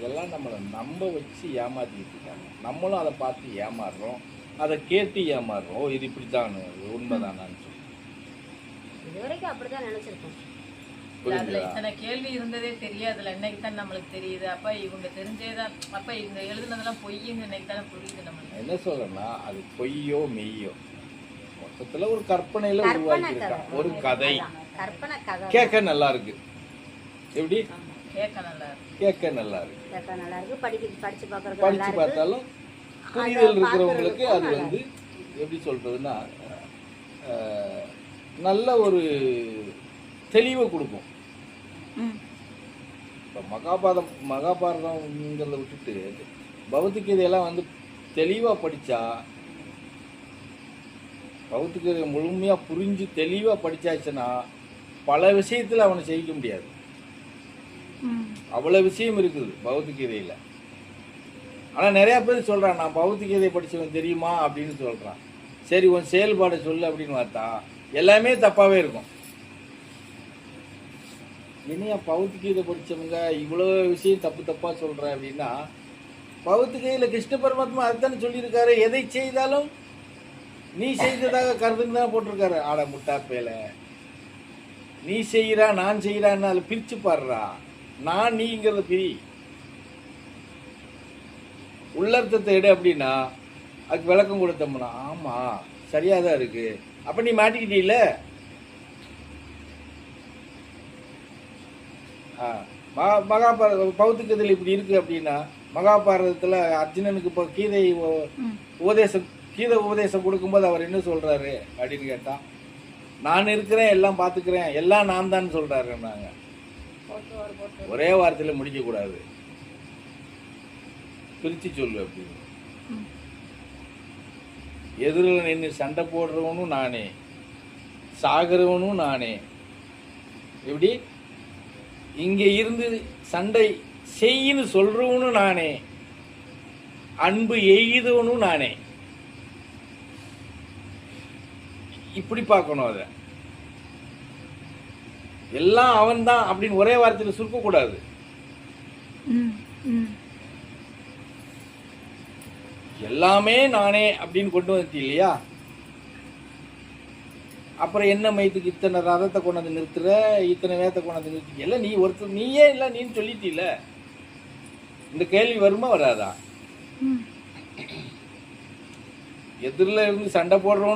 இதெல்லாம் நம்மளை நம்ப வச்சு ஏமாத்திட்டு இருக்காங்க. நம்மளும் அதை பார்த்து ஏமாறுறோம், அதை கேட்டு ஏமாறுறோம். இது இப்படித்தான் உண்மைதானான்னு சொல்லி இதுவரைக்கும் அப்படிதான் நினைச்சிருக்கோம். அதுல இத்தனை கேள்வி இருந்ததே தெரியாதுல, இன்னைக்கு தான் நம்மளுக்கு தெரியுது. அப்ப இவங்க தெரிஞ்சேதான், அப்ப இவங்க எழுதுனதெல்லாம் பொய்ன்னு இன்னைக்கு தானே புரியுது நம்மளுக்கு. என்ன சொல்றேன்னா, அது பொய்யோ மெய்யோ மொத்தத்துல ஒரு கற்பனையில உருவாக்கி இருக்காங்க. ஒரு கதை கற்பனை கதை கேட்க நல்லா இருக்கு. எப்படி கேட்க நல்லா இருக்கு, கேட்க நல்லா இருக்கு, கேட்க நல்லா இருக்கு. படிச்சு பார்க்கறது படிச்சு பார்த்தாலும் புரிதல் இருக்கிறவங்களுக்கு அது வந்து எப்படி சொல்றதுன்னா நல்ல ஒரு தெளிவை கொடுக்கும். இப்போ மகாபாரதம்ங்கிறத விட்டுட்டு பௌத்திகதையெல்லாம் வந்து தெளிவாக படித்தா, பௌத்திகதை முழுமையாக புரிஞ்சு தெளிவாக படித்தாச்சுன்னா பல விஷயத்தில் அவனை ஜெயிக்க முடியாது. அவ்வளோ விஷயம் இருக்குது பௌத்திகதையில். ஆனால் நிறையா பேர் சொல்கிறான், நான் பௌத்திகதை படித்தவன் தெரியுமா அப்படின்னு சொல்கிறான். சரி, உன் செயல்பாடை சொல்லு அப்படின்னு பார்த்தா எல்லாமே தப்பாகவே இருக்கும். இனியா பௌத்திகீதை படித்தவங்க இவ்வளோ விஷயம் தப்பு தப்பாக சொல்கிற அப்படின்னா, பௌத்திகீதையில் கிருஷ்ண பரமாத்மா அதுதானே சொல்லியிருக்காரு, எதை செய்தாலும் நீ செய்ததாக கருதுன்னு தான் போட்டிருக்காரு. ஆட முட்டா பேல, நீ செய்கிறா நான் செய்கிறான்னு அதில் பிரித்து பாடுறா. நான் நீங்கிறத பிரி, உள்ளர்த்தத்தை எடு அப்படின்னா அதுக்கு விளக்கம் கொடுத்தோம்னா ஆமாம் சரியாக தான் இருக்குது. அப்போ நீ மாட்டிக்கிட்டீல்ல. மகாபாரத பௌத்திகத்தில் இப்படி இருக்கு அப்படின்னா, மகாபாரதத்தில் அர்ஜுனனுக்கு இப்போ கீதை உபதேசம் கொடுக்கும்போது அவர் என்ன சொல்றாரு அப்படின்னு கேட்டா, நான் இருக்கிறேன், எல்லாம் பார்த்துக்கிறேன், எல்லாம் நான் தான் சொல்றாரு. நாங்க ஒரே வார்த்தையில முடிக்க கூடாது, பிரிச்சு சொல்லு அப்படின்னு. எதிரில் நின்று சண்டை போடுறவனும் நானே, சாகிறவனும் நானே. எப்படி இங்க இருந்து சண்டை செய்யின்னு சொல்றவனும் நானே, அன்பு எய்தவனும் நானே. இப்படி பார்க்கணும். அத எல்லாம் அவன் தான் அப்படின்னு ஒரே வார்த்தையில சுருக்க கூடாது. எல்லாமே நானே அப்படின்னு கொண்டு வந்து இல்லையா, அப்புறம் என்ன மயத்துக்கு இத்தனை ரதத்தை கொண்டாந்து நிறுத்துற, இத்தனை வேதத்தை கொண்டாந்து நிறுத்தி, எல்லாம் நீ ஒருத்தர், நீயே இல்லை நீன்னு சொல்லிட்டீல. இந்த கேள்வி வருமா வராதா? எதிரில் இருந்து சண்டை போடுறோம்